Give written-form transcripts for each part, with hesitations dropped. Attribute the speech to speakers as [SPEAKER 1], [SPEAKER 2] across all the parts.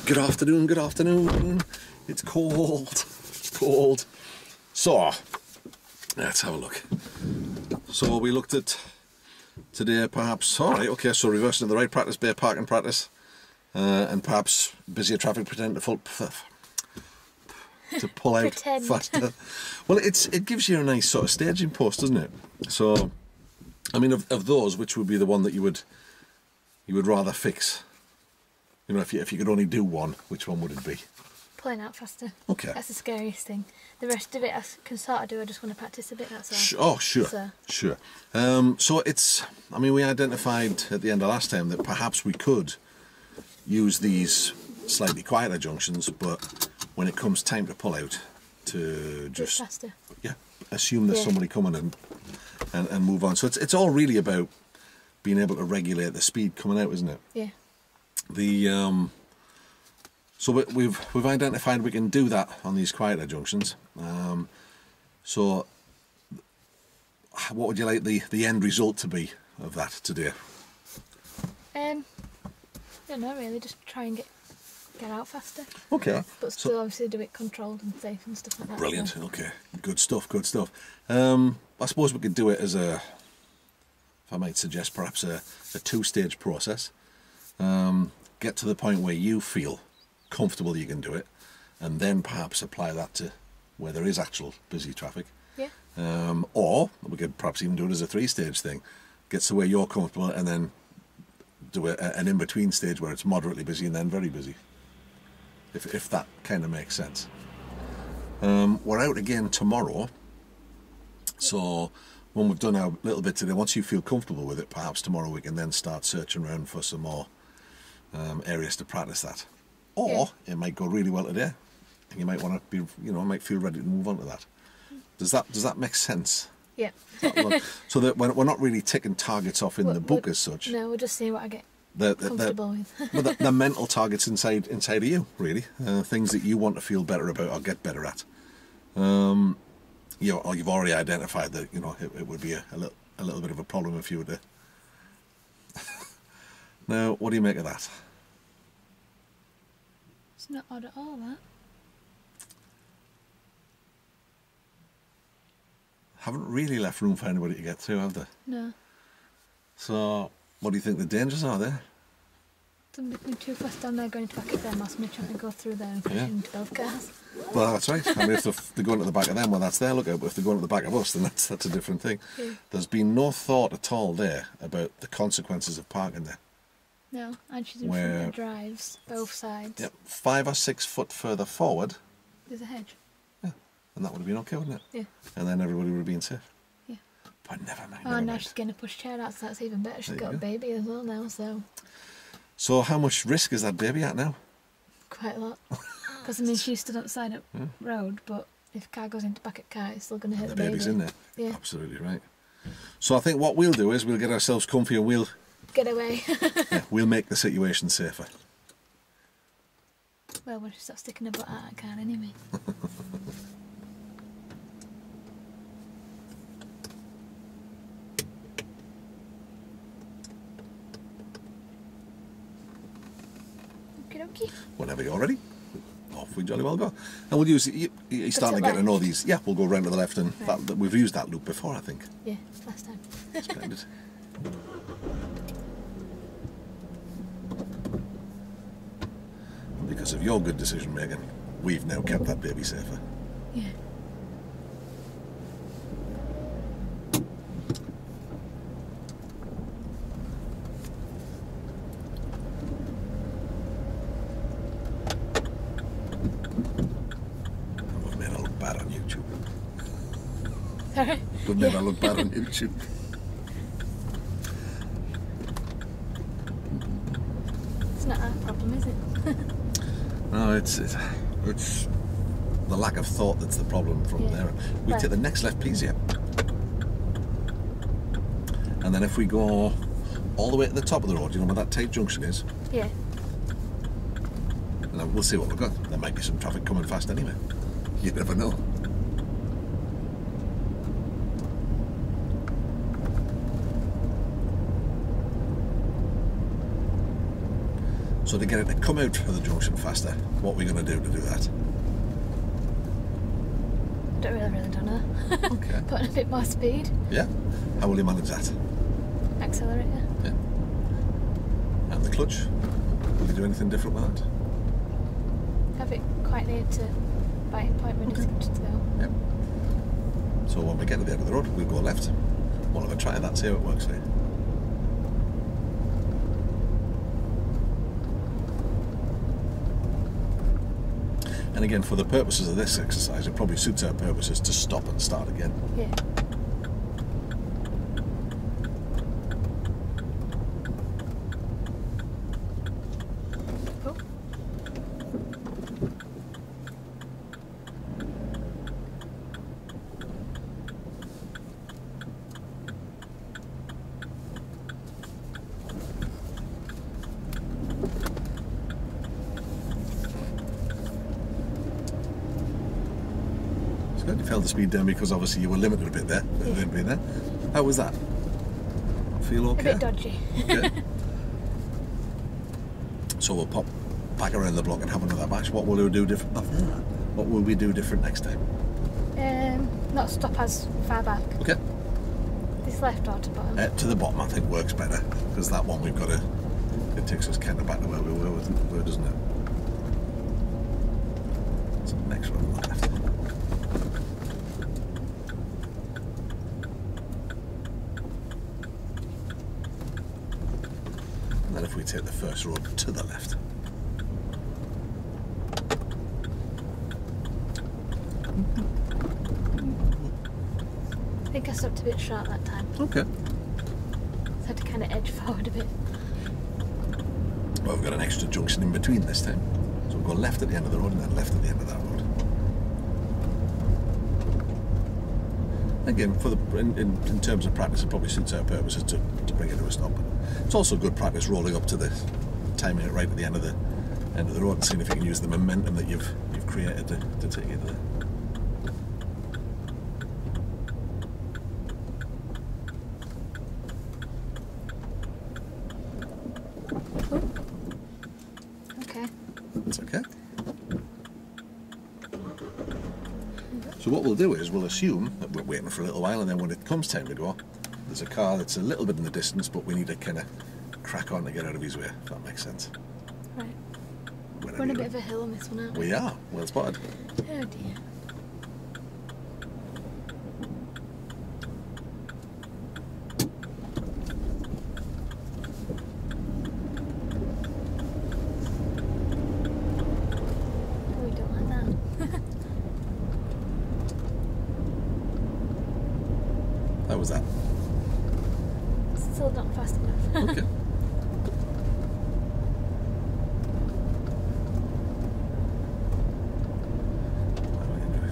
[SPEAKER 1] Good afternoon, good afternoon. It's cold, it's cold. So, let's have a look. So we looked at today perhaps, alright, okay, so reversing to the right practice, bare parking practice, and perhaps busier traffic pretend to pull out faster. Well, it gives you a nice sort of staging post, doesn't it? So, I mean, of those, which would be the one that you would rather fix? You know, if you could only do one, which one would it be?
[SPEAKER 2] Pulling out faster.
[SPEAKER 1] Okay.
[SPEAKER 2] That's the scariest thing. The rest of it I can sort of do, I just want to practice a bit, that's all.
[SPEAKER 1] Oh, sure, sure. So it's, I mean, we identified at the end of last time that perhaps we could use these slightly quieter junctions, but when it comes time to pull out, to just
[SPEAKER 2] faster.
[SPEAKER 1] Yeah, assume there's somebody coming and move on. So it's all really about being able to regulate the speed coming out, isn't it?
[SPEAKER 2] Yeah.
[SPEAKER 1] So we've identified we can do that on these quieter junctions. So what would you like the end result to be of that today?
[SPEAKER 2] I don't know really, just try and get out faster.
[SPEAKER 1] Okay.
[SPEAKER 2] But still obviously do it controlled and safe and stuff like that.
[SPEAKER 1] Brilliant, so. Okay. Good stuff, good stuff. I suppose we could do it as a, if I might suggest, perhaps a two-stage process. Get to the point where you feel comfortable you can do it, and then perhaps apply that to where there is actual busy traffic.
[SPEAKER 2] Yeah.
[SPEAKER 1] Or we could perhaps even do it as a three-stage thing. Get to where you're comfortable and then do an in-between stage where it's moderately busy and then very busy. If that kind of makes sense. We're out again tomorrow, so when we've done our little bit today, once you feel comfortable with it, perhaps tomorrow we can then start searching around for some more areas to practice that. Or it might go really well today, and you might want to be, you know, might feel ready to move on to that. Does that make sense?
[SPEAKER 2] Yeah.
[SPEAKER 1] So that we're not really ticking targets off in the book as such.
[SPEAKER 2] No, we'll just see what I get comfortable with.
[SPEAKER 1] But the mental targets inside of you, really, things that you want to feel better about or get better at. You know, or you've already identified that, you know, it would be a little bit of a problem if you were to. Now, what do you make of that?
[SPEAKER 2] It's not odd at all, that.
[SPEAKER 1] Haven't really left room for anybody to get through, have they?
[SPEAKER 2] No.
[SPEAKER 1] So, what do you think the dangers are there?
[SPEAKER 2] Don't make me too fast down there going to back of them, ask me trying to go through there and crash into both cars.
[SPEAKER 1] Well, that's right. I mean, if they're going to the back of them, well, that's their lookout. But if they're going to the back of us, then that's a different thing. Yeah. There's been no thought at all there about the consequences of parking there.
[SPEAKER 2] No, and she's in front of drives, both sides.
[SPEAKER 1] Yep, 5 or 6 foot further forward.
[SPEAKER 2] There's a hedge.
[SPEAKER 1] Yeah, and that would have been okay, wouldn't it?
[SPEAKER 2] Yeah.
[SPEAKER 1] And then everybody would have been safe.
[SPEAKER 2] Yeah.
[SPEAKER 1] But never mind.
[SPEAKER 2] Oh, now she's getting a push chair out, so that's even better. She's got a baby as well now, so.
[SPEAKER 1] So how much risk is that baby at now?
[SPEAKER 2] Quite a lot. Because I mean, she's stood up the side of the road, but if a car goes into back of car, it's still going to hit the baby.
[SPEAKER 1] The baby's in there.
[SPEAKER 2] Yeah.
[SPEAKER 1] Absolutely right. So I think what we'll do is we'll get ourselves comfy and we'll
[SPEAKER 2] get away.
[SPEAKER 1] Yeah, we'll make the situation safer.
[SPEAKER 2] Well, we'll stop sticking a butt out of the car anyway. Okie dokie.
[SPEAKER 1] Whenever you're ready, off we jolly well go. And we'll use, you're starting to get to know these. Yeah, we'll go round to the left, and we've used that loop before, I think.
[SPEAKER 2] Yeah, last time.
[SPEAKER 1] Splendid. Because of your good decision making, we've now kept that baby safer.
[SPEAKER 2] Yeah.
[SPEAKER 1] We've made her look bad on YouTube.
[SPEAKER 2] Sorry?
[SPEAKER 1] We've made her look bad on YouTube.
[SPEAKER 2] It's not our problem, is it?
[SPEAKER 1] No, it's the lack of thought that's the problem from there. We take the next left, please, yeah. And then if we go all the way to the top of the road, you know where that tight junction is?
[SPEAKER 2] Yeah.
[SPEAKER 1] And then we'll see what we've got. There might be some traffic coming fast anyway. You never know. So to get it to come out of the junction faster, what are we going to do that?
[SPEAKER 2] Don't know.
[SPEAKER 1] Okay.
[SPEAKER 2] Put in a bit more speed.
[SPEAKER 1] Yeah. How will you manage that?
[SPEAKER 2] Accelerator.
[SPEAKER 1] Yeah. And the clutch? Will you do anything different with that?
[SPEAKER 2] Have it quite near to biting point when it's going to go.
[SPEAKER 1] Yep. So when we get to the end of the road, we'll go left. We'll have a try of that, see how it works for you. And again, for the purposes of this exercise, it probably suits our purposes to stop and start again.
[SPEAKER 2] Yeah. Oh.
[SPEAKER 1] Good, you felt the speed down because obviously you were limited a bit there.
[SPEAKER 2] Yeah.
[SPEAKER 1] How was that? Feel okay?
[SPEAKER 2] A bit dodgy.
[SPEAKER 1] Okay. So we'll pop back around the block and have another bash. What will we do different? What will we do different next time?
[SPEAKER 2] Not stop as far back.
[SPEAKER 1] Okay.
[SPEAKER 2] This left or to bottom?
[SPEAKER 1] To the bottom, I think works better because that one we've got to. It takes us kind of back to where we were, doesn't it? So next one on the left. And then if we take the first road to the left.
[SPEAKER 2] I think I stopped a bit short that time.
[SPEAKER 1] Okay.
[SPEAKER 2] So I had to kind of edge forward a bit.
[SPEAKER 1] Well, we've got an extra junction in between this time. So we'll go left at the end of the road and then left at the end of that road. Again, for the in terms of practice, it probably suits our purposes to bring it to a stop. It's also good practice rolling up to the timing it right at the end of the road and seeing if you can use the momentum that you've created to take you there.
[SPEAKER 2] Okay.
[SPEAKER 1] It's okay. So what we'll do is we'll assume that we're waiting for a little while, and then when it comes time to go, there's a car that's a little bit in the distance, but we need to kind of crack on to get out of his way, if that makes sense.
[SPEAKER 2] Right.
[SPEAKER 1] Whenever
[SPEAKER 2] We're on a
[SPEAKER 1] you're
[SPEAKER 2] bit of a hill on this one, aren't we?
[SPEAKER 1] We are. Well spotted.
[SPEAKER 2] Oh dear. Oh, we don't like that.
[SPEAKER 1] How was that?
[SPEAKER 2] Still not fast enough.
[SPEAKER 1] Okay.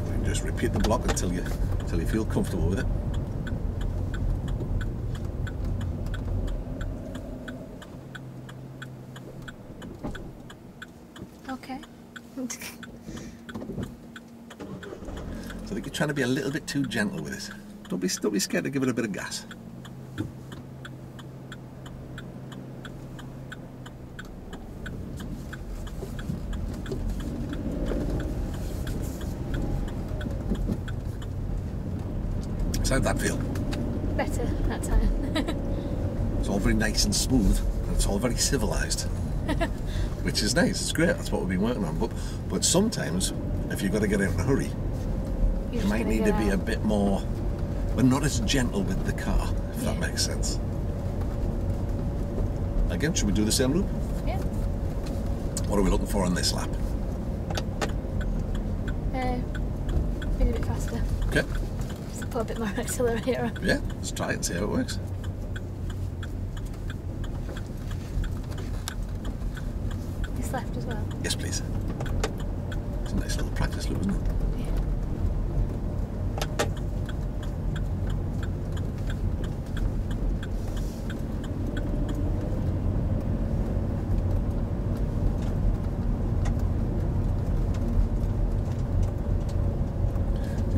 [SPEAKER 1] We can just repeat the block until you feel comfortable with it.
[SPEAKER 2] Okay.
[SPEAKER 1] So I think you're trying to be a little bit too gentle with it. Don't be scared to give it a bit of gas. So how'd that feel?
[SPEAKER 2] Better that time.
[SPEAKER 1] It's all very nice and smooth, and it's all very civilised, which is nice. It's great. That's what we've been working on. But sometimes, if you've got to get out in a hurry, you might need to be a bit more, but not as gentle with the car, if that makes sense. Again, should we do the same loop?
[SPEAKER 2] Yeah.
[SPEAKER 1] What are we looking for on this lap?
[SPEAKER 2] Maybe a bit faster.
[SPEAKER 1] Okay.
[SPEAKER 2] Just put a bit more accelerator on.
[SPEAKER 1] Yeah, let's try it and see how it works.
[SPEAKER 2] This left as well.
[SPEAKER 1] Yes, please. It's a nice little practice loop, isn't it?
[SPEAKER 2] Yeah.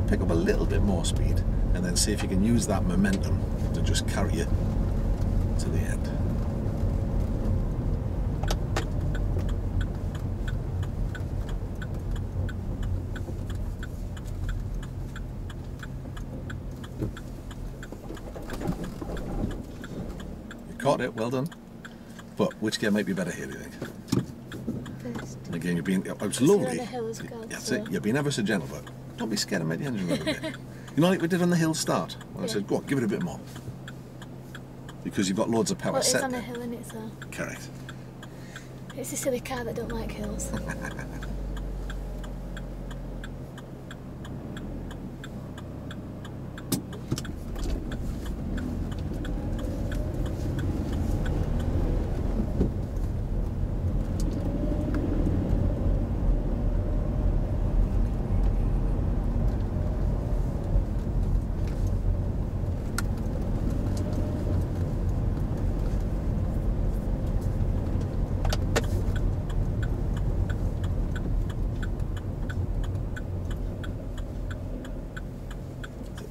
[SPEAKER 1] Pick up a little bit more speed and then see if you can use that momentum to just carry you to the end. Caught it, well done. But which gear might be better here, do you think?
[SPEAKER 2] First.
[SPEAKER 1] And again, you're being, it's
[SPEAKER 2] You're
[SPEAKER 1] lovely.
[SPEAKER 2] on the hill as well,
[SPEAKER 1] Yeah, that's
[SPEAKER 2] so-
[SPEAKER 1] it. You're being ever so gentle, but don't be scared of make the engine run a bit. You know, like we did on the hill start. When I
[SPEAKER 2] Yeah.
[SPEAKER 1] said, go on, give it a bit more. Because you've got loads of power
[SPEAKER 2] Well, it's
[SPEAKER 1] set
[SPEAKER 2] on a
[SPEAKER 1] there.
[SPEAKER 2] hill, isn't it? So
[SPEAKER 1] Correct.
[SPEAKER 2] it's a silly car that don't like hills.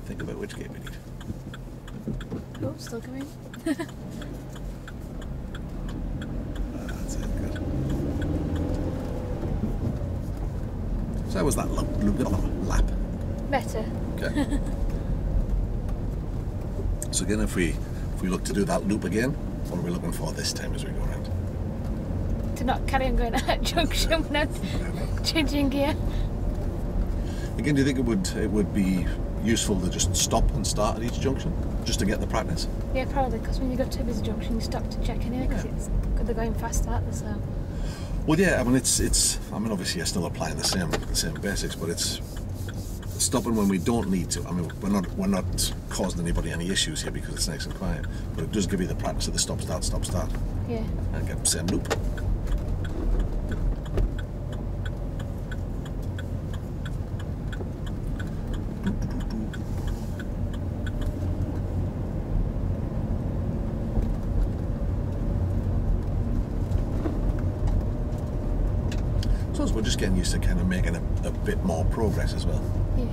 [SPEAKER 1] Think about which gear we need.
[SPEAKER 2] Oh, still coming.
[SPEAKER 1] That's it, good. So how was that lap?
[SPEAKER 2] Better.
[SPEAKER 1] Okay. So again, if we look to do that loop again, what are we looking for this time as we go around?
[SPEAKER 2] To not carry on going at junction when I'm changing gear.
[SPEAKER 1] Again, do you think it would be useful to just stop and start at each junction, just to get the practice?
[SPEAKER 2] Yeah, probably, because when you go to a busy junction, you stop to check anyway, because they're going fast, aren't they? So.
[SPEAKER 1] Well, yeah. I mean, it's. I mean, obviously, you're still applying the same basics, but it's stopping when we don't need to. I mean, we're not causing anybody any issues here because it's nice and quiet. But it does give you the practice of the stop, start,
[SPEAKER 2] Yeah.
[SPEAKER 1] and get the same loop. So we're just getting used to kind of making a bit more progress as well.
[SPEAKER 2] Yeah.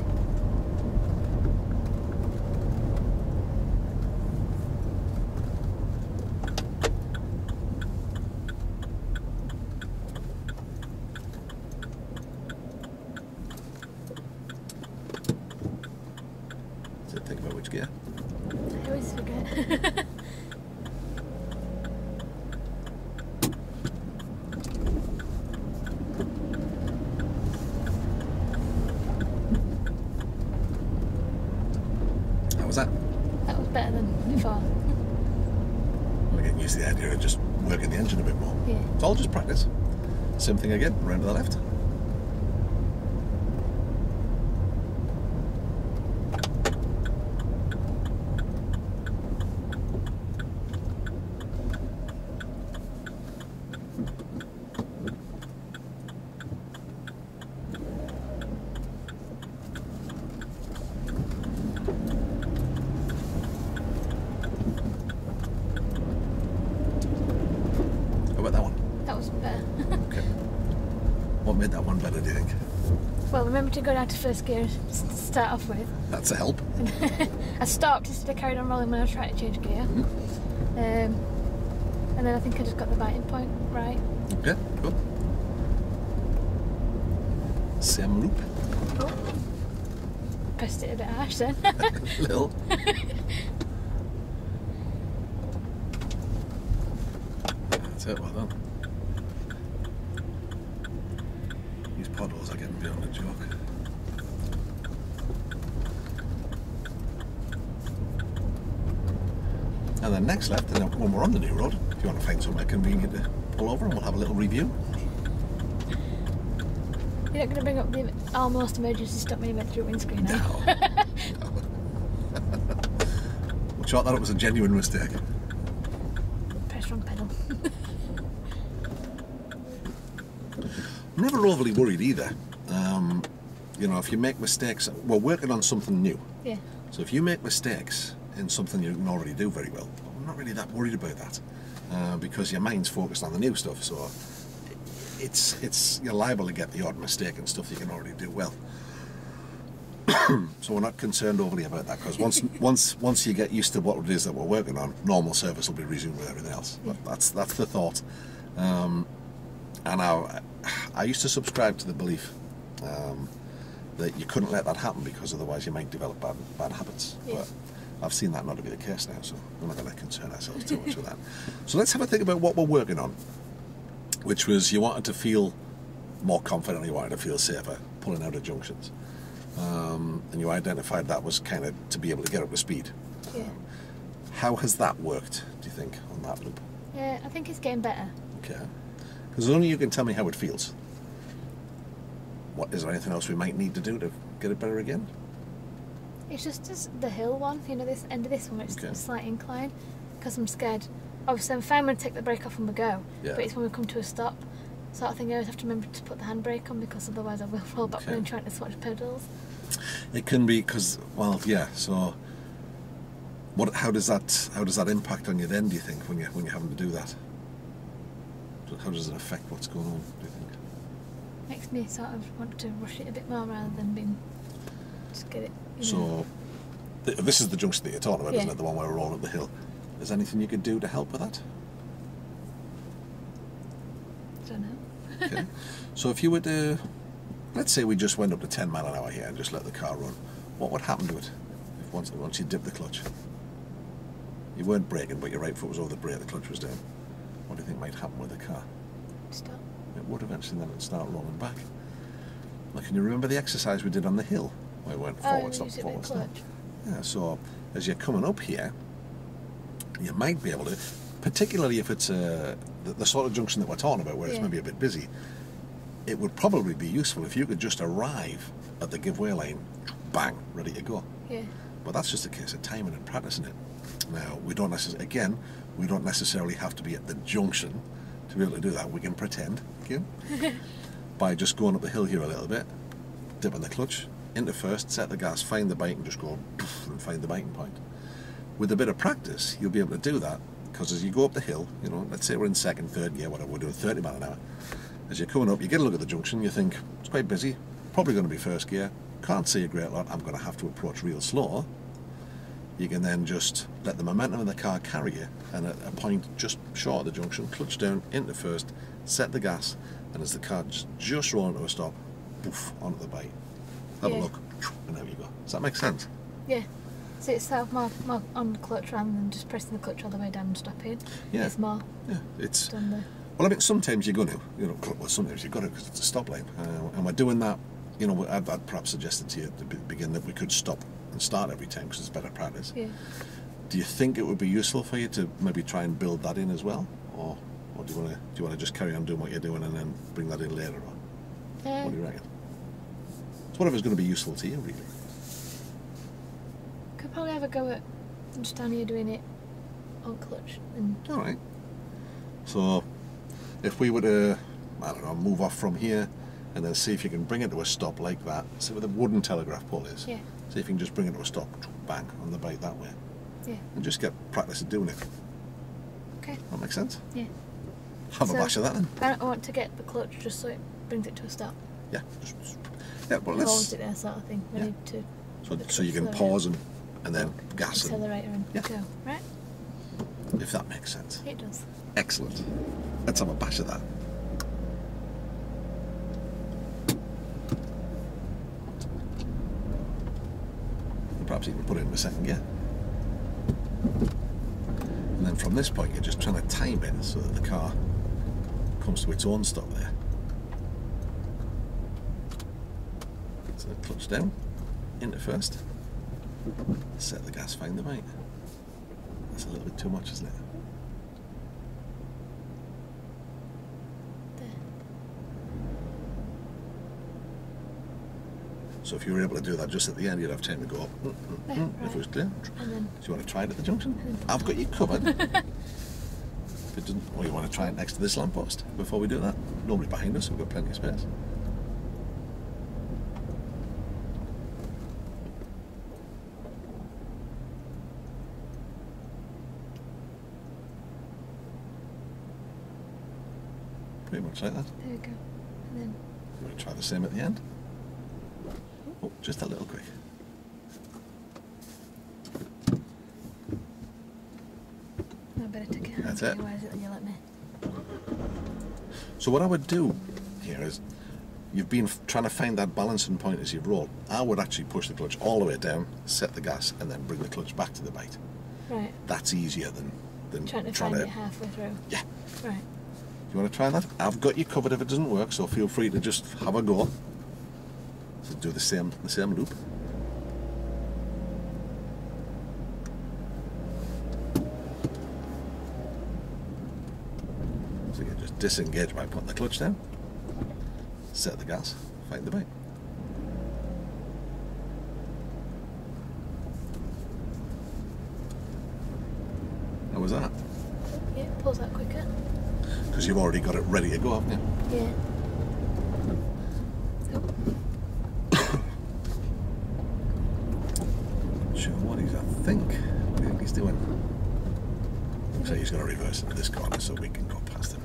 [SPEAKER 1] So think about which gear.
[SPEAKER 2] I always forget.
[SPEAKER 1] How was that?
[SPEAKER 2] That was better than before.
[SPEAKER 1] We're getting used to the idea of just working the engine a bit more.
[SPEAKER 2] Yeah.
[SPEAKER 1] It's all just practice. Same thing again, round to the left. How about that one?
[SPEAKER 2] That was better.
[SPEAKER 1] Okay. What made that one better, do you think?
[SPEAKER 2] Well, remember to go down to first gear to start off with.
[SPEAKER 1] That's a help.
[SPEAKER 2] I stopped instead of carried on rolling when I was trying to change gear. And then I think I just got the biting point right.
[SPEAKER 1] Okay, cool. Same loop.
[SPEAKER 2] Oh. Pressed it a bit harsh then.
[SPEAKER 1] Little. That's it, well done. These potholes are getting beyond a joke. And then next left, and then when we're on the new road, if you want to find somewhere convenient to pull over and we'll have a little review.
[SPEAKER 2] You're not going to bring up the almost emergency stop when you went through windscreen now?
[SPEAKER 1] No. We'll chalk that up as a genuine mistake.
[SPEAKER 2] Press wrong pedal.
[SPEAKER 1] I'm never overly worried either. You know, if you make mistakes, we're working on something new.
[SPEAKER 2] Yeah.
[SPEAKER 1] So if you make mistakes in something you can already do very well, I'm not really that worried about that because your mind's focused on the new stuff. So it's you're liable to get the odd mistake and stuff you can already do well. So we're not concerned overly about that because once you get used to what it is that we're working on, normal service will be resumed with everything else. But that's the thought. And I used to subscribe to the belief that you couldn't let that happen because otherwise you might develop bad habits.
[SPEAKER 2] Yeah.
[SPEAKER 1] I've seen that not to be the case now, so we're not going to concern ourselves too much with that. So let's have a think about what we're working on, which was you wanted to feel more confident, you wanted to feel safer pulling out of junctions. And you identified that was kind of to be able to get up to speed.
[SPEAKER 2] Yeah.
[SPEAKER 1] How has that worked, do you think, on that loop?
[SPEAKER 2] Yeah, I think it's getting better.
[SPEAKER 1] Okay. Because only you can tell me how it feels. What, is there anything else we might need to do to get it better again?
[SPEAKER 2] It's just the hill one, you know, this end of this one, it's a slight incline, because I'm scared. Obviously, I'm fine when I take the brake off when we go, but it's when we come to a stop. Sort of thing, I always have to remember to put the handbrake on, because otherwise I will fall back when I'm trying to swatch pedals.
[SPEAKER 1] It can be because, well, yeah. So, how does that impact on you then? Do you think when you're having to do that? How does it affect what's going on? Do you think?
[SPEAKER 2] Makes me sort of want to rush it a bit more rather than just get it.
[SPEAKER 1] So, this is the junction that you're talking about, isn't it? The one where we're rolling up the hill. Is there anything you could do to help with that?
[SPEAKER 2] I don't know.
[SPEAKER 1] Okay. So if you were to, let's say we just went up to 10 mile an hour here and just let the car run, what would happen to it if once you dip the clutch? You weren't braking, but your right foot was over the brake, the clutch was down. What do you think might happen with the car?
[SPEAKER 2] Stop.
[SPEAKER 1] It would eventually, then it'd start rolling back. Now, can you remember the exercise we did on the hill? Where we went forward, stop, forward, stop. Yeah, so as you're coming up here, you might be able to, particularly if it's the sort of junction that we're talking about, where it's maybe a bit busy, it would probably be useful if you could just arrive at the give-way lane, bang, ready to go.
[SPEAKER 2] Yeah.
[SPEAKER 1] But that's just a case of timing and practicing it. Now, we don't necessarily have to be at the junction to be able to do that. We can pretend, by just going up the hill here a little bit, dipping the clutch, into first, set the gas, find the bike, and just go and find the biting point. With a bit of practice, you'll be able to do that, because as you go up the hill, you know, let's say we're in second, third gear, whatever, we're doing 30 mile an hour. As you're coming up, you get a look at the junction, you think, it's quite busy, probably going to be first gear, can't see a great lot, I'm going to have to approach real slow. You can then just let the momentum of the car carry you, and at a point just short of the junction, clutch down, into first, set the gas, and as the car just rolling to a stop, poof, onto the bike. Have a look, and there you go. Does that make sense?
[SPEAKER 2] Yeah. So it's sort of more on the clutch rather than just pressing the clutch all the way down and stopping. Yeah. It's more. Yeah,
[SPEAKER 1] it's.
[SPEAKER 2] Done the...
[SPEAKER 1] Well, I mean, sometimes you're going to, well, sometimes you've got to because it's a stop lane, and we're doing that. You know, I'd perhaps suggested to you at the beginning that we could stop and start every time because it's better practice. Yeah. Do you think it would be useful for you to maybe try and build that in as well, or do you want to just carry on doing what you're doing and then bring that in later on? What do you reckon? It's whatever's going to be useful to you, really.
[SPEAKER 2] Could probably have a go at just down here doing it on clutch.
[SPEAKER 1] All right. So, if we were to, I don't know, move off from here and then see if you can bring it to a stop like that. See where the wooden telegraph pole is. Yeah. See if you can just bring it to a stop, bang, on the bike that way. Yeah. And just get practice at doing it.
[SPEAKER 2] Okay.
[SPEAKER 1] That makes sense?
[SPEAKER 2] Yeah.
[SPEAKER 1] Have a bash of that then.
[SPEAKER 2] I want to get the clutch just so it brings it to a stop.
[SPEAKER 1] Yeah. Well, let's...
[SPEAKER 2] Holds it there, sort of thing. Ready to...
[SPEAKER 1] So you can pause and then gas and...
[SPEAKER 2] Accelerator and go, right?
[SPEAKER 1] If that makes sense.
[SPEAKER 2] It does.
[SPEAKER 1] Excellent. Let's have a bash of that. And perhaps you can put it in the second gear. And then from this point you're just trying to time it so that the car comes to its own stop there. So clutch down, into first, set the gas, find the bike. That's a little bit too much, isn't it?
[SPEAKER 2] There. So
[SPEAKER 1] if you were able to do that just at the end, you'd have time to go up. Right. If it was clear. Do you want to try it at the junction? I've got you covered. If it doesn't, or you want to try it next to this lamppost before we do that? Nobody behind us, we've got plenty of space. Pretty much like that.
[SPEAKER 2] There we go. And then...
[SPEAKER 1] You want to try the same at the end? Oh, just a little quick.
[SPEAKER 2] I better take it.
[SPEAKER 1] That's it.
[SPEAKER 2] Why is it that you let me?
[SPEAKER 1] So what I would do here is, you've been trying to find that balancing point as you've rolled. I would actually push the clutch all the way down, set the gas, and then bring the clutch back to the bite.
[SPEAKER 2] Right.
[SPEAKER 1] That's easier than
[SPEAKER 2] trying to find it halfway through.
[SPEAKER 1] Yeah.
[SPEAKER 2] Right.
[SPEAKER 1] Do you want to try that? I've got you covered if it doesn't work, so feel free to just have a go. So do the same loop. So you can just disengage by putting the clutch down, set the gas, find the bite. How was that?
[SPEAKER 2] Yeah, it pulls out quicker.
[SPEAKER 1] Because you've already got it ready to go, haven't you?
[SPEAKER 2] Yeah.
[SPEAKER 1] Sure what he's, I think. What do you think he's doing? So he's going to reverse into this corner so we can go past him.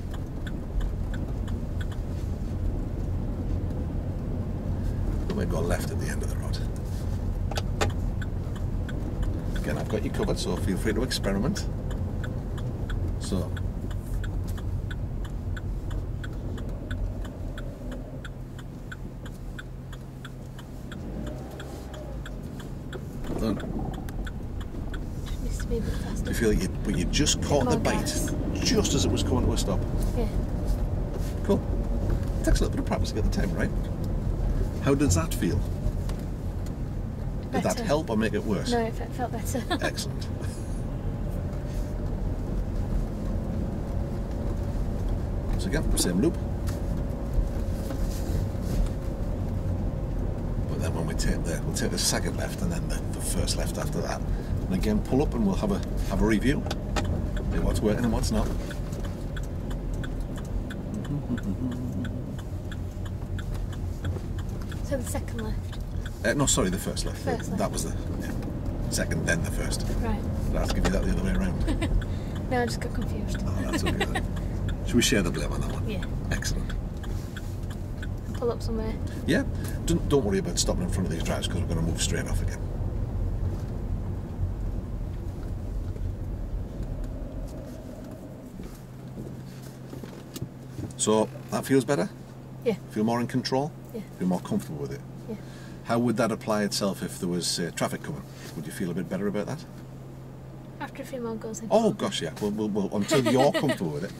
[SPEAKER 1] Then we'll go left at the end of the rod. Again, I've got you covered, so feel free to experiment. So, done.
[SPEAKER 2] Needs to be a bit faster.
[SPEAKER 1] Do you feel like you just caught the bite just as it was coming to a stop?
[SPEAKER 2] Yeah.
[SPEAKER 1] Cool. It takes a little bit of practice to get the time right. How does that feel? Did that help or make it worse?
[SPEAKER 2] No, it felt better.
[SPEAKER 1] Excellent. So again, same loop. But then when we'll take the second left and then the first left after that. And again, pull up and we'll have a review. See what's working and what's not.
[SPEAKER 2] So the second left?
[SPEAKER 1] No, sorry, the first left.
[SPEAKER 2] First left.
[SPEAKER 1] That was the second, then the first.
[SPEAKER 2] Right.
[SPEAKER 1] I'll have to give you that the other way around.
[SPEAKER 2] No, I just got confused.
[SPEAKER 1] Oh, that's okay then. Should we share the blame on that one?
[SPEAKER 2] Yeah.
[SPEAKER 1] Excellent.
[SPEAKER 2] Pull up somewhere.
[SPEAKER 1] Yeah. Don't worry about stopping in front of these drives because we're going to move straight off again. So that feels better?
[SPEAKER 2] Yeah.
[SPEAKER 1] Feel more in control?
[SPEAKER 2] Yeah.
[SPEAKER 1] Feel more comfortable with it?
[SPEAKER 2] Yeah.
[SPEAKER 1] How would that apply itself if there was traffic coming? Would you feel a bit better about that?
[SPEAKER 2] After a few more goes in.
[SPEAKER 1] Oh gosh, yeah. We'll until you're comfortable with it.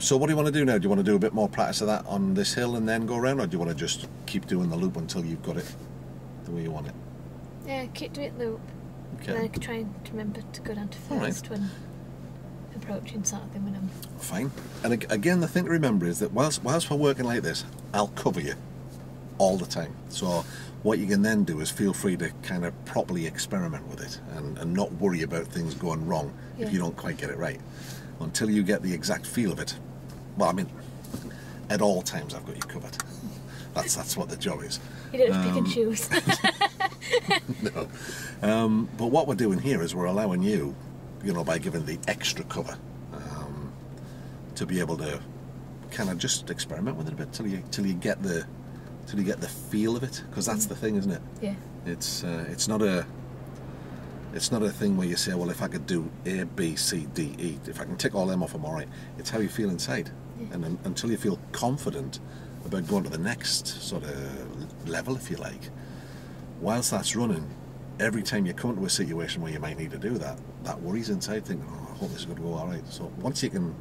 [SPEAKER 1] So what do you want to do now? Do you want to do a bit more practice of that on this hill and then go around, or do you want to just keep doing the loop until you've got it the way you want it?
[SPEAKER 2] Yeah, keep doing loop.
[SPEAKER 1] Okay.
[SPEAKER 2] And then I could try to remember to go down to first when approaching sort of thing when I'm...
[SPEAKER 1] Fine. And again, the thing to remember is that whilst we're working like this, I'll cover you all the time. So what you can then do is feel free to kind of properly experiment with it and not worry about things going wrong if you don't quite get it right. Until you get the exact feel of it. Well, I mean, at all times I've got you covered. That's what the job is.
[SPEAKER 2] You don't have to pick and choose.
[SPEAKER 1] No. But what we're doing here is we're allowing you, by giving the extra cover, to be able to kind of just experiment with it a bit till you get the feel of it, because that's the thing, isn't it?
[SPEAKER 2] Yeah.
[SPEAKER 1] It's not a thing where you say, well, if I could do A, B, C, D, E, if I can tick all them off, I'm all right. It's how you feel inside, and until you feel confident about going to the next sort of level, if you like. Whilst that's running, every time you come into a situation where you might need to do that, that worries inside, thinking, oh, I hope this is going to go all right. So once you can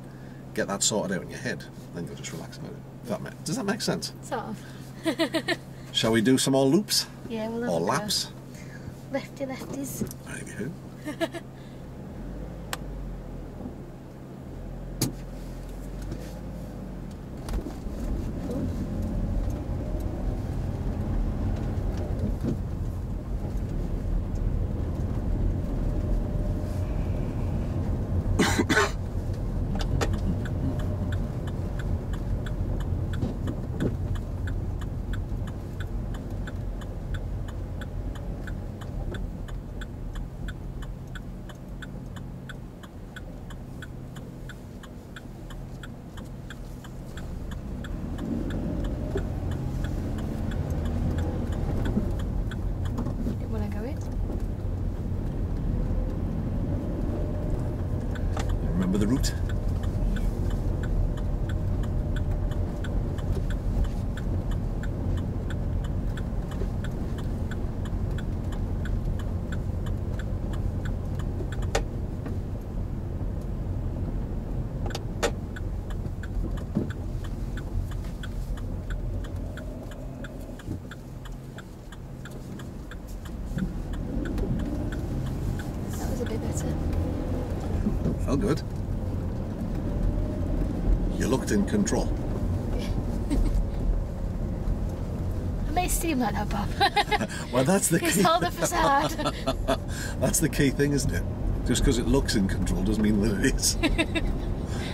[SPEAKER 1] get that sorted out in your head, then you'll just relax about it. Does that make sense?
[SPEAKER 2] Sort of.
[SPEAKER 1] Shall we do some more loops?
[SPEAKER 2] Yeah, we'll have
[SPEAKER 1] or
[SPEAKER 2] a go.
[SPEAKER 1] laps?
[SPEAKER 2] Lefties.
[SPEAKER 1] Anywho. Remember the route?
[SPEAKER 2] better.
[SPEAKER 1] Felt good. You looked in control.
[SPEAKER 2] It may seem like that, Bob.
[SPEAKER 1] Well, that's the key.
[SPEAKER 2] It's all the facade.
[SPEAKER 1] That's the key thing, isn't it? Just because it looks in control doesn't mean that it is.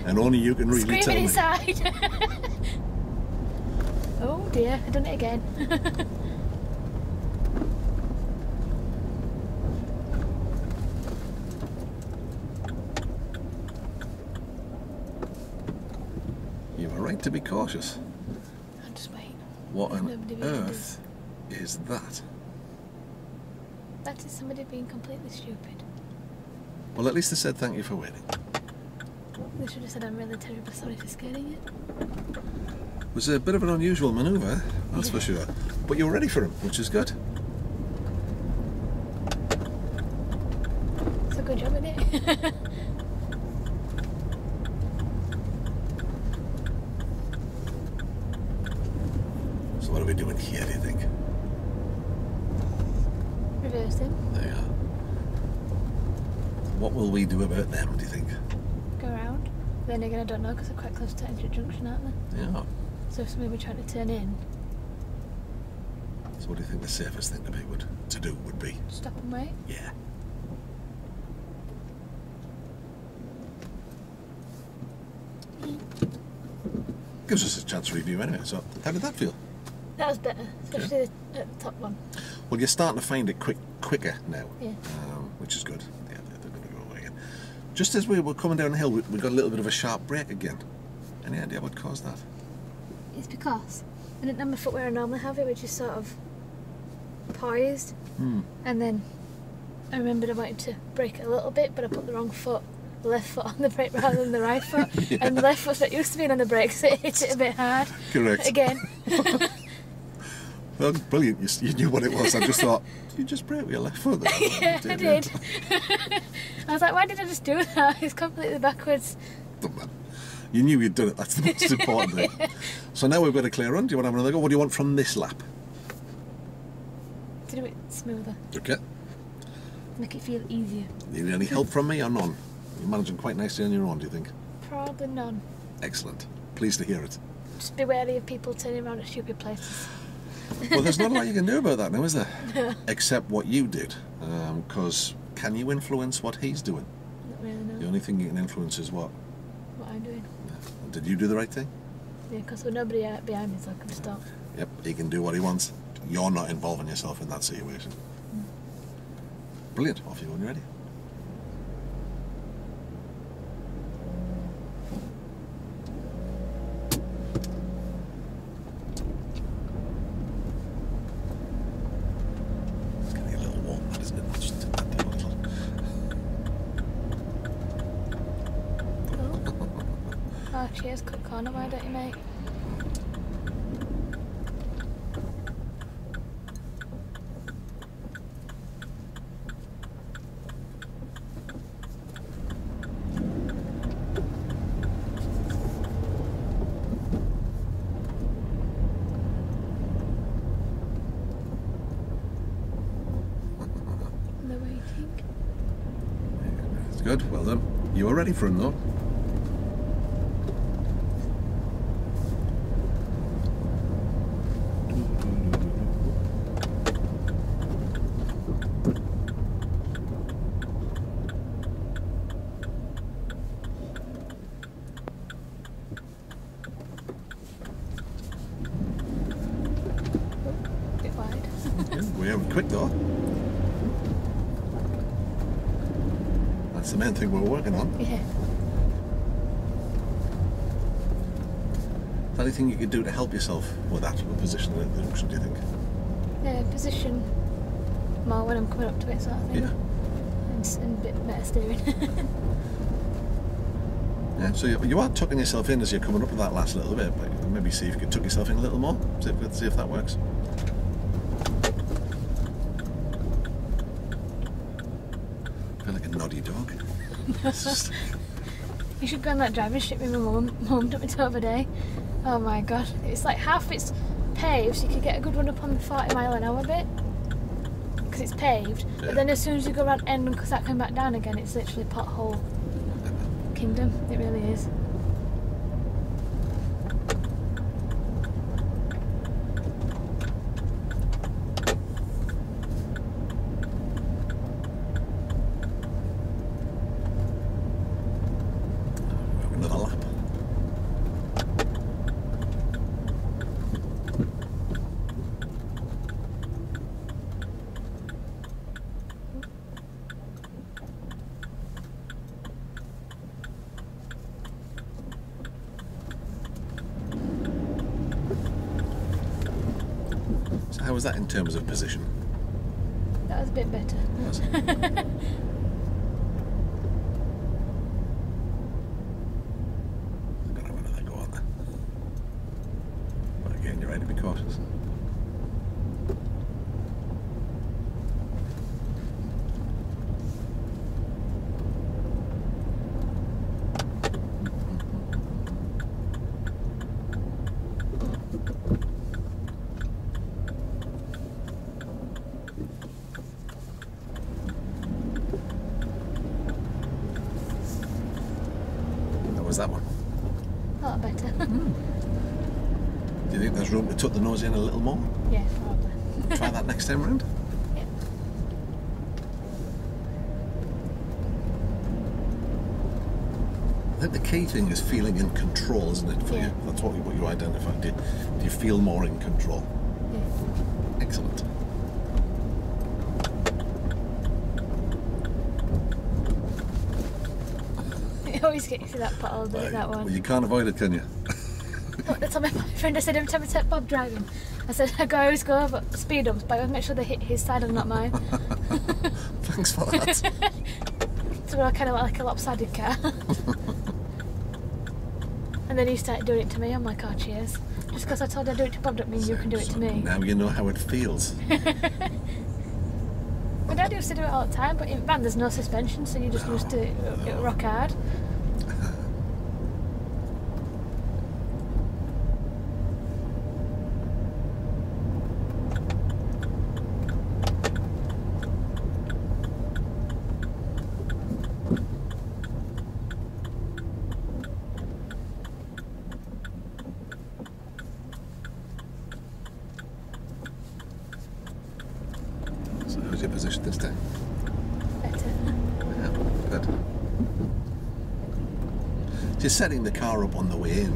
[SPEAKER 1] And only you can really tell me.
[SPEAKER 2] Screaming inside. Oh dear, I've done it again.
[SPEAKER 1] You were right to be cautious.
[SPEAKER 2] I'll just wait.
[SPEAKER 1] What on earth is that?
[SPEAKER 2] That is somebody being completely stupid.
[SPEAKER 1] Well, at least they said thank you for waiting.
[SPEAKER 2] They should have said I'm really terribly sorry for scaring you.
[SPEAKER 1] It was a bit of an unusual manoeuvre, that's for sure. But you were ready for him, which is good.
[SPEAKER 2] It's a good job, isn't it?
[SPEAKER 1] So what are we doing here, do you think?
[SPEAKER 2] Reversing.
[SPEAKER 1] There you are. What will we do about them, do you think?
[SPEAKER 2] Go around. Then again, I don't know because they're quite close to entry junction, aren't they?
[SPEAKER 1] Yeah.
[SPEAKER 2] So if somebody were trying to turn in,
[SPEAKER 1] So what do you think the safest thing to do would be?
[SPEAKER 2] stop and wait.
[SPEAKER 1] Yeah. Gives us a chance to review anyway, so how did that feel?
[SPEAKER 2] That was better, especially at the top one.
[SPEAKER 1] Well, you're starting to find it quicker now,
[SPEAKER 2] Yeah.
[SPEAKER 1] which is good. Yeah, they're going to go away again. Just as we were coming down the hill, we got a little bit of a sharp break again. Any idea what caused that?
[SPEAKER 2] It's because I didn't have my foot where I normally have it, which is sort of poised. And then I remembered I wanted to brake it a little bit, but I put the wrong foot, the left foot on the brake rather than the right foot.
[SPEAKER 1] Yeah.
[SPEAKER 2] And the left foot that used to be on the brake, so it hit it a bit hard.
[SPEAKER 1] Correct.
[SPEAKER 2] Again.
[SPEAKER 1] Well, brilliant. You knew what it was. I just thought, you just brake with your left foot there.
[SPEAKER 2] Yeah, I did. I was like, why did I just do that? It's completely backwards.
[SPEAKER 1] Don't matter. You knew you'd done it. That's the most important thing. So now we've got a clear run. Do you want to have another go? What do you want from this lap?
[SPEAKER 2] To do it smoother.
[SPEAKER 1] Okay.
[SPEAKER 2] Make it feel easier.
[SPEAKER 1] Need any help from me or none? You're managing quite nicely on your own, do you think?
[SPEAKER 2] Probably none.
[SPEAKER 1] Excellent. Pleased to hear it.
[SPEAKER 2] Just be wary of people turning around at stupid places.
[SPEAKER 1] Well, there's not a lot you can do about that now, is there? Except what you did. Because can you influence what he's doing?
[SPEAKER 2] Not really, no.
[SPEAKER 1] The only thing you can influence is what?
[SPEAKER 2] What I'm doing.
[SPEAKER 1] Did you do the right thing?
[SPEAKER 2] Yeah, because there's nobody out behind me, so I can stop.
[SPEAKER 1] Yep, he can do what he wants. You're not involving yourself in that situation. Brilliant. Off you go when you're ready. It's getting a little warm, that, isn't it? I'll just tip that down a little.
[SPEAKER 2] Oh, cheers, cut corner, why don't you, mate? The waiting.
[SPEAKER 1] It's good, well done. You were ready for him though.
[SPEAKER 2] Bit wide.
[SPEAKER 1] We're quick though. That's the main thing we're working on.
[SPEAKER 2] Yeah.
[SPEAKER 1] Is there anything you could do to help yourself with that position at the junction, do you think?
[SPEAKER 2] Yeah, position more when I'm coming up to it, sort of thing.
[SPEAKER 1] Yeah.
[SPEAKER 2] And a bit better steering.
[SPEAKER 1] Yeah, so you are tucking yourself in as you're coming up with that last little bit, but maybe see if you could tuck yourself in a little more, see if that works. I feel like a noddy dog. It's just-
[SPEAKER 2] You should go on that driving strip with my mum took me to the other day. Oh my god. It's like half it's paved, so you could get a good run up on the 40 mile an hour bit. because it's paved. Yeah. But then as soon as you go around end and start coming back down again, it's literally pothole kingdom. It really is.
[SPEAKER 1] Another lap. So how was that in terms of position?
[SPEAKER 2] That was a bit better.
[SPEAKER 1] Was it? Again, you're right to be cautious. How was that one?
[SPEAKER 2] A lot better.
[SPEAKER 1] Do you think there's room to tuck the nose in a little more?
[SPEAKER 2] Yeah, probably.
[SPEAKER 1] Try that next time round?
[SPEAKER 2] Yeah.
[SPEAKER 1] I think the key thing is feeling in control, isn't it, for you? That's what you identified. Do you feel more in control?
[SPEAKER 2] Yeah.
[SPEAKER 1] Excellent.
[SPEAKER 2] You always get to that pothole, do that one.
[SPEAKER 1] Well, you can't avoid it, can you?
[SPEAKER 2] That's what my friend, I said every time I take Bob driving, I said I always go over speed bumps, but I make sure they hit his side and not mine.
[SPEAKER 1] Thanks for that.
[SPEAKER 2] So we're kind of like a lopsided car. And then he started doing it to me. I'm like, oh, cheers. Just because I told you I do it to Bob, don't mean you can do it to me.
[SPEAKER 1] Now you know how it feels.
[SPEAKER 2] My dad used to do it all the time, but in van there's no suspension, so you just used to rock hard.
[SPEAKER 1] So how's your position this time?
[SPEAKER 2] Better.
[SPEAKER 1] Yeah, good. Just setting the car up on the way in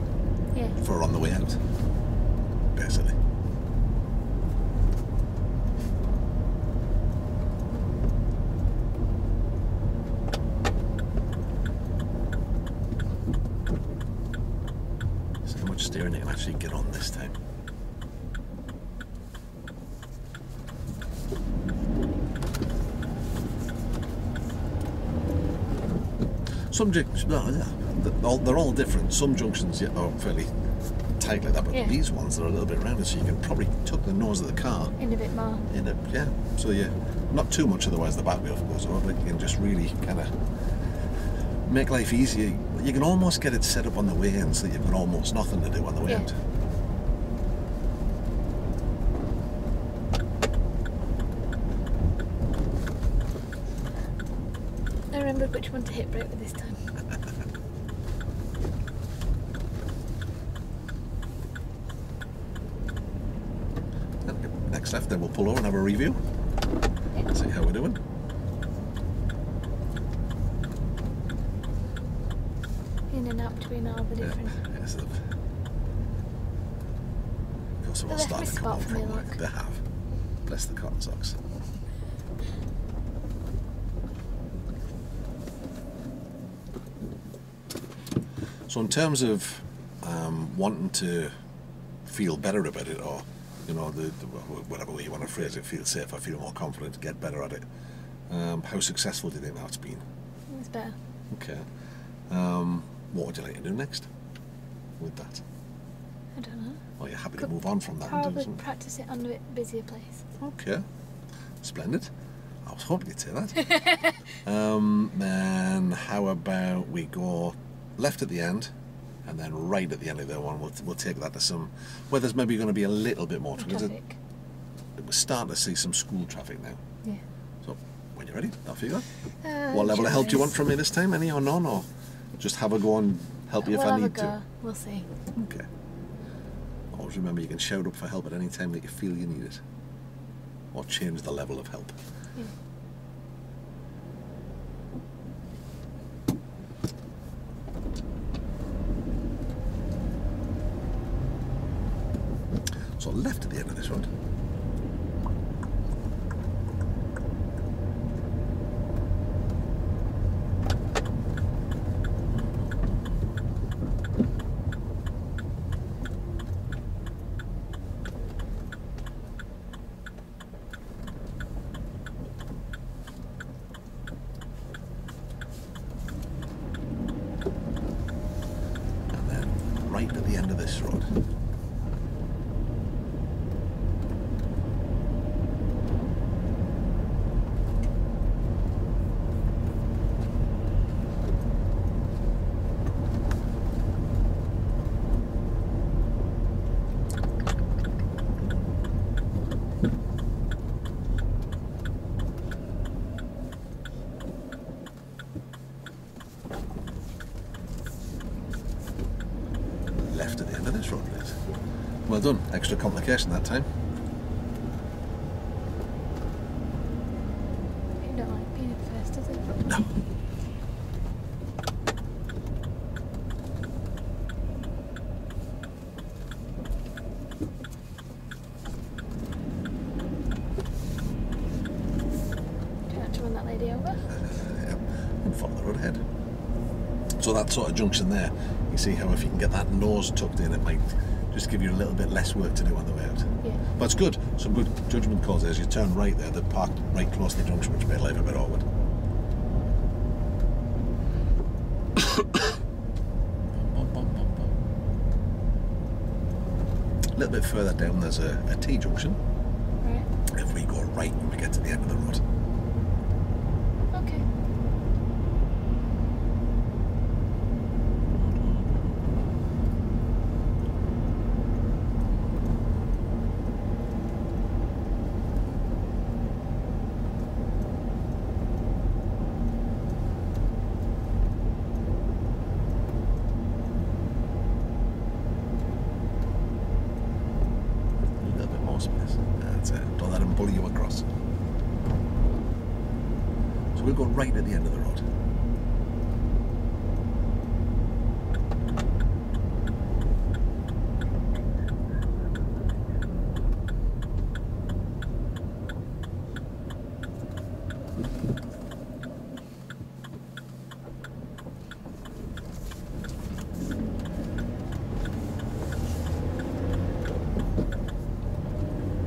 [SPEAKER 1] for on the way out, basically. So how much steering you can actually get on this time. Some junctions, they're all different. Some junctions are fairly tight like that, but these ones are a little bit rounded, so you can probably tuck the nose of the car
[SPEAKER 2] in a bit more.
[SPEAKER 1] So not too much, otherwise the back wheel goes over, but you can just really kind of make life easier. You can almost get it set up on the way in, so you've got almost nothing to do on the way out.
[SPEAKER 2] I remembered which one to hit brake with this time.
[SPEAKER 1] Next left, then we'll pull over and have a review. See how we're doing.
[SPEAKER 2] In and out between all the different.
[SPEAKER 1] Yes, of course, they're all starting to come off from work. They have. Bless the cotton socks. So in terms of wanting to feel better about it, or whatever way you want to phrase it, feel safer, feel more confident, get better at it, how successful do you think that's been?
[SPEAKER 2] It's better.
[SPEAKER 1] Okay. What would you like to do next with that?
[SPEAKER 2] I don't know.
[SPEAKER 1] Are you happy to move on from that?
[SPEAKER 2] Probably practice it on a bit busier place.
[SPEAKER 1] Okay. Splendid. I was hoping you'd say that. Then how about we go left at the end, and then right at the end of the one, we'll take that to some where there's maybe going to be a little bit more traffic.
[SPEAKER 2] Traffic.
[SPEAKER 1] We're starting to see some school traffic now.
[SPEAKER 2] Yeah.
[SPEAKER 1] Ready? Off you go. What level of help do you want from me this time? Any or none? Or just have a go and help you if I need to?
[SPEAKER 2] We'll see.
[SPEAKER 1] Okay. Always remember you can shout up for help at any time that you feel you need it. Or change the level of help.
[SPEAKER 2] Yeah.
[SPEAKER 1] So left at the end of this road. And then right at the end of this road. Left at the end of this road, please. Well done. Extra complication that time.
[SPEAKER 2] You don't like being at first, does it?
[SPEAKER 1] No.
[SPEAKER 2] Do you have to run that lady over?
[SPEAKER 1] Yep. And follow the road ahead. So that sort of junction there, you see how if you can get that nose tucked in, it might just give you a little bit less work to do on the way out.
[SPEAKER 2] Yeah.
[SPEAKER 1] But it's good. Some good judgment calls as you turn right there, they're parked right close to the junction, which made life a bit awkward. A little bit further down there's a T-junction.
[SPEAKER 2] Right.
[SPEAKER 1] If we go right when we get to the end of the road.
[SPEAKER 2] Okay.
[SPEAKER 1] A little bit more space. That's it. Don't let them bully you across. So we'll go right at the end of the road.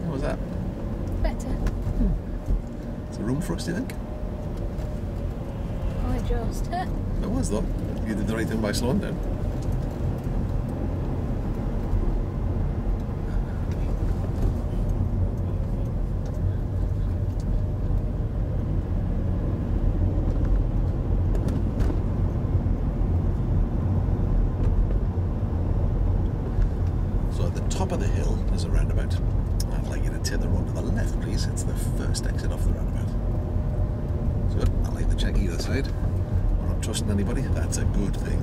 [SPEAKER 1] How was that?
[SPEAKER 2] Better.
[SPEAKER 1] Is there room for us, do you think?
[SPEAKER 2] Oh, I just.
[SPEAKER 1] There was, though. You did the right thing by slowing down. So at the top of the hill there's a roundabout. I'd like you to take the road to the left, please. It's the first exit off the roundabout. Good. I like the check either side. We're not trusting anybody. That's a good thing.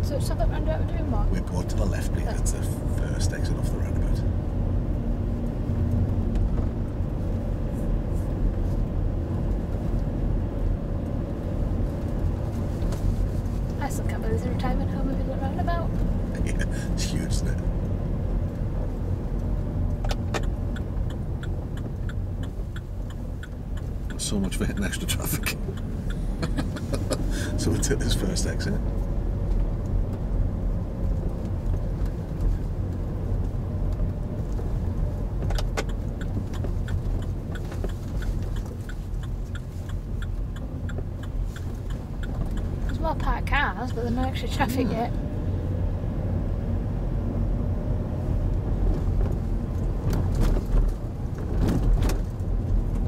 [SPEAKER 2] So it's not that roundabout we're doing, Mark?
[SPEAKER 1] We go to the left, please. It's the first exit off the roundabout.
[SPEAKER 2] I still can't believe there's a retirement home with a roundabout.
[SPEAKER 1] Yeah, it's huge, isn't it? So much for hitting extra traffic. So we'll take this first exit.
[SPEAKER 2] There's more parked cars, but there's no extra traffic yet.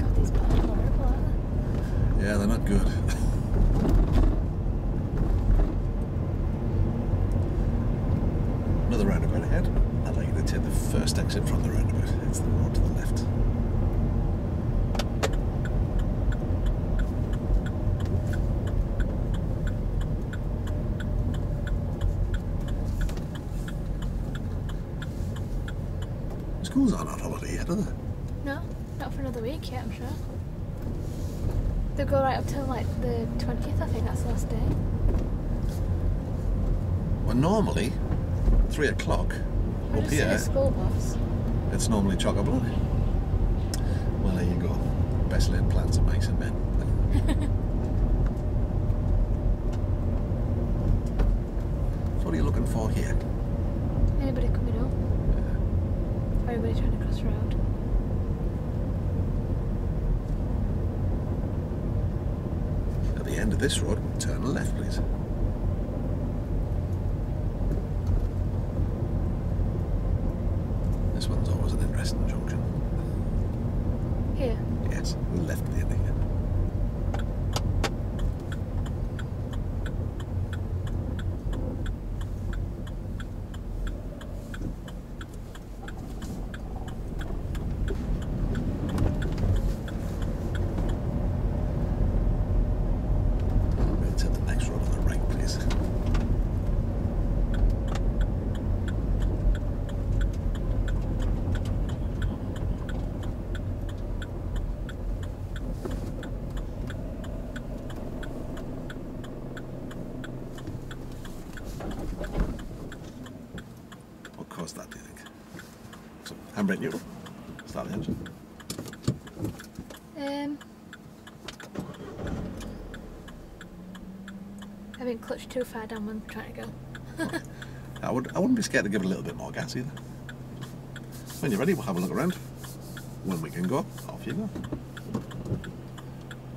[SPEAKER 2] God, these cars are horrible, aren't
[SPEAKER 1] Yeah, they're not good. Another roundabout ahead. I'd like you to take the first exit from the roundabout. It's the road to the left. Schools aren't on holiday yet, are they?
[SPEAKER 2] No, not for another week yet, I'm sure. They'll go right up till like the 20th, I think that's the last day.
[SPEAKER 1] Well, normally, 3 o'clock up here,
[SPEAKER 2] a school bus.
[SPEAKER 1] It's normally chock-a-block. Well, there you go. Best laid plans of mice and men. So what are you looking for here?
[SPEAKER 2] Anybody coming up? Yeah. Or anybody trying to cross the road?
[SPEAKER 1] At the end of this road, turn left, please. This one's always an interesting junction.
[SPEAKER 2] Here?
[SPEAKER 1] Yes, left at the end of here. We'll take the next road on the right, please. What caused that, do you think? So, handbrake neutral. Start the engine.
[SPEAKER 2] I think clutch too far down when trying to go.
[SPEAKER 1] I wouldn't be scared to give it a little bit more gas either. When you're ready, we'll have a look around. When we can go, off you go.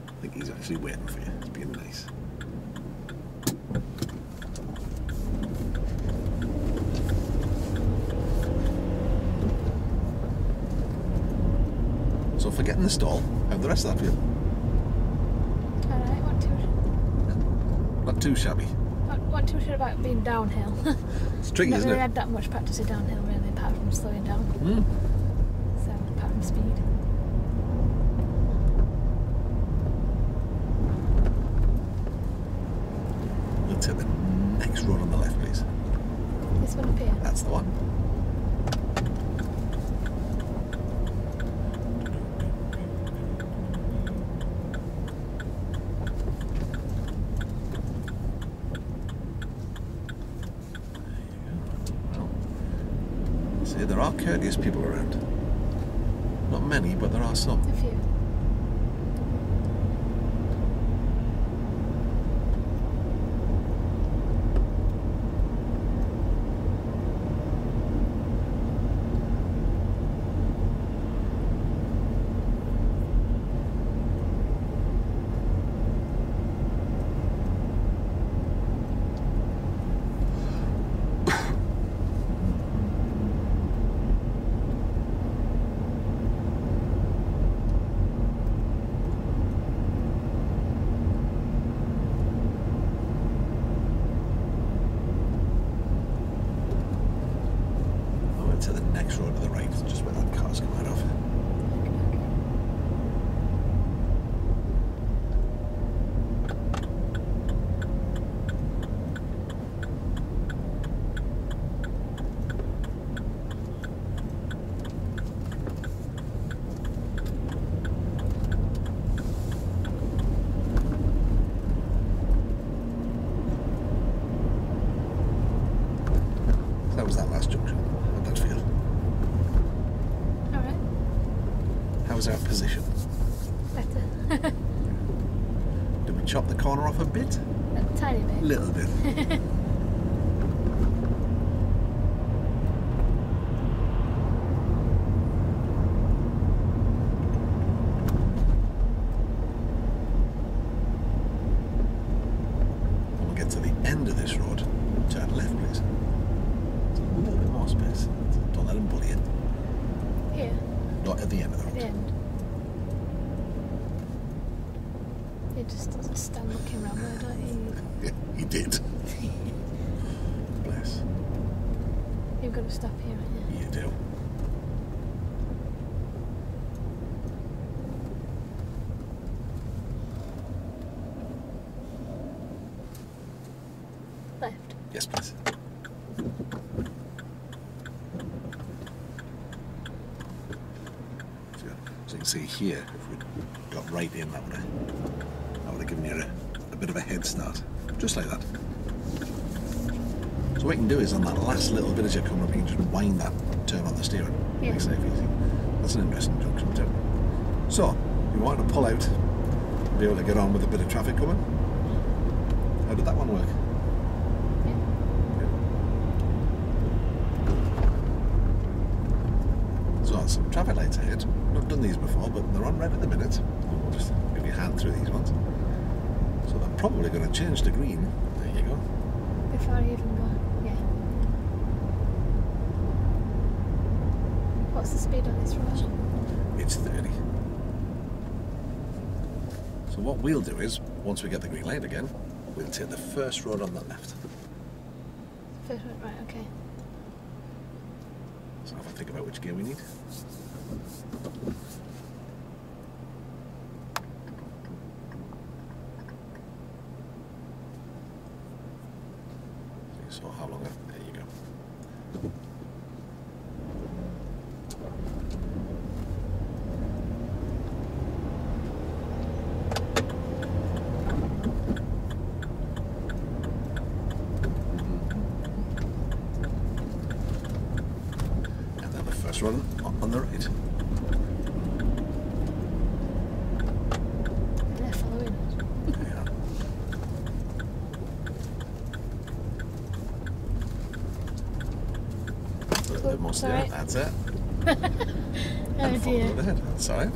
[SPEAKER 1] I think he's actually waiting for you. It's being nice. So forgetting the stall, how'd the rest of that feel?
[SPEAKER 2] Alright,
[SPEAKER 1] Not too shabby.
[SPEAKER 2] What too sure about being downhill.
[SPEAKER 1] It's tricky,
[SPEAKER 2] Not
[SPEAKER 1] isn't
[SPEAKER 2] really
[SPEAKER 1] it?
[SPEAKER 2] had that much practice of downhill really, apart from slowing down. So, apart from speed.
[SPEAKER 1] We'll take the next road on the left, please.
[SPEAKER 2] This one up here?
[SPEAKER 1] That's the one. See, there are courteous people around. Not many, but there are some.
[SPEAKER 2] A few.
[SPEAKER 1] To the next road to the right, just where that car's come out of. That was that last junction. How'd that feel?
[SPEAKER 2] Alright.
[SPEAKER 1] How was our position?
[SPEAKER 2] Better.
[SPEAKER 1] Did we chop the corner off a bit?
[SPEAKER 2] A tiny bit.
[SPEAKER 1] Little bit. When we get to the end of this road, turn left, please. There's a little bit more space. Don't let him bully you.
[SPEAKER 2] Here.
[SPEAKER 1] Not at the end of the road.
[SPEAKER 2] The end. He just doesn't stand looking around there, don't he?
[SPEAKER 1] Yeah, he did. Bless.
[SPEAKER 2] You've got to stop here, haven't you?
[SPEAKER 1] You do.
[SPEAKER 2] Left.
[SPEAKER 1] Yes, please. see here, if we got right in, that would have given you a bit of a head start, just like that. So what you can do is on that last little bit as you're coming up, you can just wind that turn on the steering.
[SPEAKER 2] Yeah.
[SPEAKER 1] Makes life easy. That's an interesting junction too. So, you want to pull out, be able to get on with a bit of traffic coming. How did that one work? Yeah. So, some traffic lights ahead. I've done these before, but they're on red at the minute. We'll just give you a hand through these ones. So they're probably going to change to green. There you go.
[SPEAKER 2] Before you even go, yeah. What's the speed on this road?
[SPEAKER 1] It's 30. So what we'll do is, once we get the green light again, we'll take the first road on the left.
[SPEAKER 2] First road, right, okay.
[SPEAKER 1] So have a think about which gear we need. So how long? There you go. And then the first one on the right.
[SPEAKER 2] They're following us.
[SPEAKER 1] Yeah. A little bit more steer.
[SPEAKER 2] Sorry.
[SPEAKER 1] That's it.
[SPEAKER 2] Oh
[SPEAKER 1] And follow
[SPEAKER 2] dear.
[SPEAKER 1] it ahead. That's all right.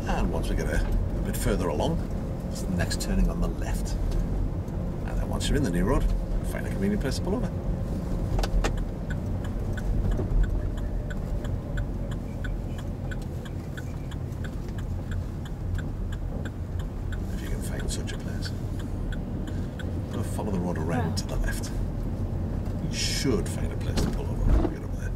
[SPEAKER 1] And once we get a bit further along, it's the next turning on the left. And then once you're in the new road, find a convenient place to pull over. If you can find such a place. Follow the road around to the left. You should find a place to pull over when we get up there.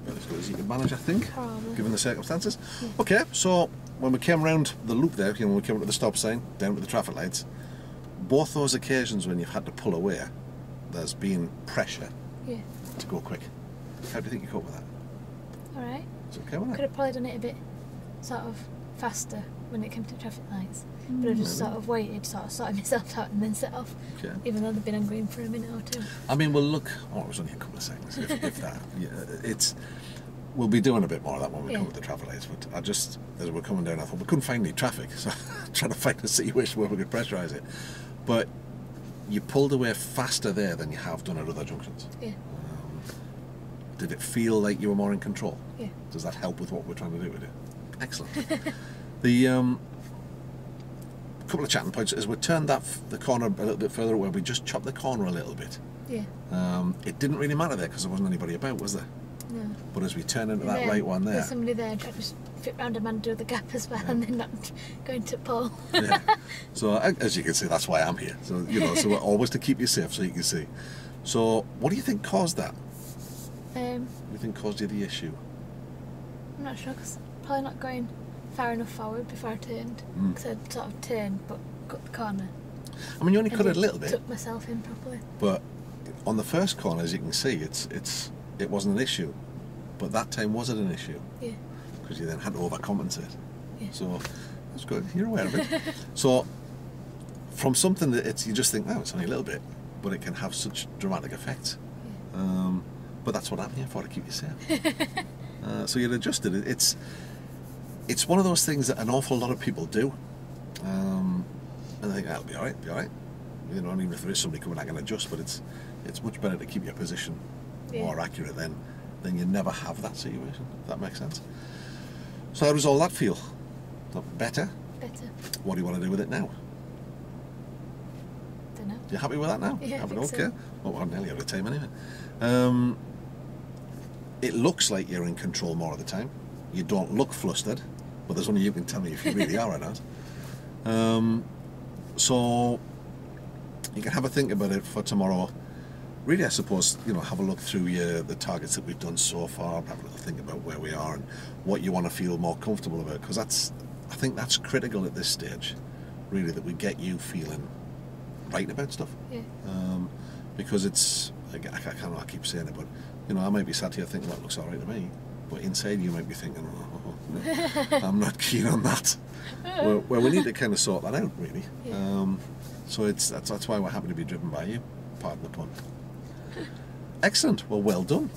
[SPEAKER 1] About as good as you can manage, I think,
[SPEAKER 2] Probably.
[SPEAKER 1] given the circumstances.
[SPEAKER 2] Yeah.
[SPEAKER 1] Okay, so when we came around the loop there, when we came up to the stop sign, down to the traffic lights, both those occasions when you've had to pull away, there's been pressure
[SPEAKER 2] Yeah.
[SPEAKER 1] to go quick. How do you think you cope with that?
[SPEAKER 2] Alright.
[SPEAKER 1] Is it okay with
[SPEAKER 2] Could
[SPEAKER 1] that?
[SPEAKER 2] have probably done it a bit sort of faster when it came to traffic lights. But I just sort of waited, sort of sorted myself out and then set off.
[SPEAKER 1] Okay.
[SPEAKER 2] Even though they've been on green for a minute or two.
[SPEAKER 1] I mean, we'll look. Oh, it was only a couple of seconds, if that. Yeah, it's. We'll be doing a bit more of that when we come with the traffic lights. But I just, as we're coming down, I thought we couldn't find any traffic, so trying to find a situation where we could pressurise it. But you pulled away faster there than you have done at other junctions.
[SPEAKER 2] Yeah.
[SPEAKER 1] Did it feel like you were more in control?
[SPEAKER 2] Yeah.
[SPEAKER 1] Does that help with what we're trying to do with it? Excellent. The couple of chatting points as we turned the corner a little bit further away. We just chopped the corner a little bit.
[SPEAKER 2] Yeah.
[SPEAKER 1] It didn't really matter there because there wasn't anybody about, was there?
[SPEAKER 2] No.
[SPEAKER 1] But as we turn into
[SPEAKER 2] And
[SPEAKER 1] that
[SPEAKER 2] then
[SPEAKER 1] right one there,
[SPEAKER 2] there's somebody there trying to just fit round a man do the gap as well, and then not going to pull.
[SPEAKER 1] yeah. So as you can see, that's why I'm here. So so we're always to keep you safe, so you can see. So what do you think caused that? What do you think caused you the issue?
[SPEAKER 2] I'm not sure, because probably not going far enough forward before I turned. Because I'd sort of turned but cut the corner.
[SPEAKER 1] I mean, you only
[SPEAKER 2] And
[SPEAKER 1] cut it a
[SPEAKER 2] didn't
[SPEAKER 1] little bit,
[SPEAKER 2] Took myself in properly.
[SPEAKER 1] but on the first corner, as you can see, it wasn't an issue. But that time was it an issue?
[SPEAKER 2] Yeah.
[SPEAKER 1] Because you then had to overcompensate.
[SPEAKER 2] Yeah.
[SPEAKER 1] So that's good. You're aware of it. So from something that you just think, oh, it's only a little bit, but it can have such dramatic effects.
[SPEAKER 2] Yeah.
[SPEAKER 1] But that's what I'm here for, to keep you safe. So you'd adjusted it. It's one of those things that an awful lot of people do, and they think that'll be all right, and even if there is somebody coming, I can adjust. But it's much better to keep your position more accurate then you never have that situation. If that makes sense. So how does all that feel? Better?
[SPEAKER 2] Better.
[SPEAKER 1] What do you want to do with it now?
[SPEAKER 2] Don't know.
[SPEAKER 1] You happy with that now?
[SPEAKER 2] Yeah, I think
[SPEAKER 1] okay.
[SPEAKER 2] so.
[SPEAKER 1] Well, we're nearly out of time anyway. It looks like you're in control more of the time. You don't look flustered, but there's only you can tell me if you really are or not. So you can have a think about it for tomorrow. really, I suppose, you know, have a look through the targets that we've done so far, have a little think about where we are and what you want to feel more comfortable about, because I think that's critical at this stage, really, that we get you feeling right about stuff.
[SPEAKER 2] Yeah.
[SPEAKER 1] Because it's, I keep saying it, but, you know, I might be sat here thinking that looks all right to me, but inside you might be thinking, no, I'm not keen on that. Well, we need to kind of sort that out, really.
[SPEAKER 2] Yeah.
[SPEAKER 1] So that's why we're happy to be driven by you, pardon the pun. Excellent. Well done.